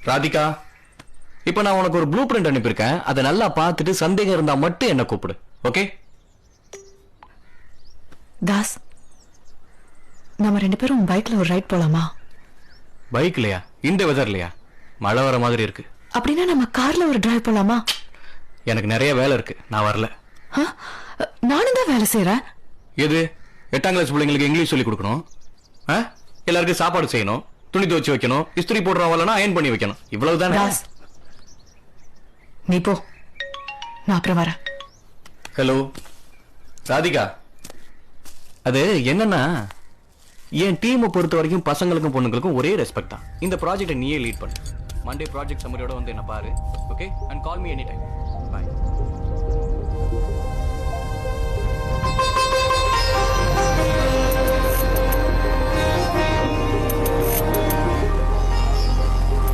ராதிகா, இப்ப நான் உனக்கு ஒரு ப்ளூ பிரிண்ட் அனுப்பியிருக்கேன். அதை நல்லா பார்த்துட்டு சந்தேகம் இருந்தா மட்டும் என்ன கூப்பிடு. ஓகே தாஸ், நம்ம 2 பேரும் பைக்ல ஒரு ரைட் போலாமா? பைக்லையா? இந்த வெதர்லையா? மழை வர மாதிரி இருக்கு. அப்படின்னா நம்ம கார்ல ஒரு டிரைவ் போலாமா? எனக்கு நிறைய வேலை இருக்கு, நான் வரல. நானும் தான் வேலை செய்யறேன். எது? 8ஆம் கிளாஸ் பிள்ளைங்களுக்கு இங்கிலீஷ் சொல்லி கொடுக்கணும், எல்லாருக்கும் சாப்பாடு செய்யணும், துணி துவச்சு வைக்கணும், இஸ்திரி போடுறவங்களா அயன் பண்ணி வைக்கணும், இவ்வளவுதான். தாஸ், நீ போ, நான் அப்புறம் வரேன். ஹலோ ராதிகா, அது என்னன்னா என் டீமை பொறுத்த வரைக்கும் பசங்களுக்கும் பொண்ணுங்களுக்கும் ஒரே ரெஸ்பெக்ட் தான். இந்த ப்ராஜெக்டை நீயே லீட் பண்ணு. மண்டே ப்ராஜெக்ட் சம்மரியோட வந்து என்ன பாரு. Okay, and call me any time. Bye.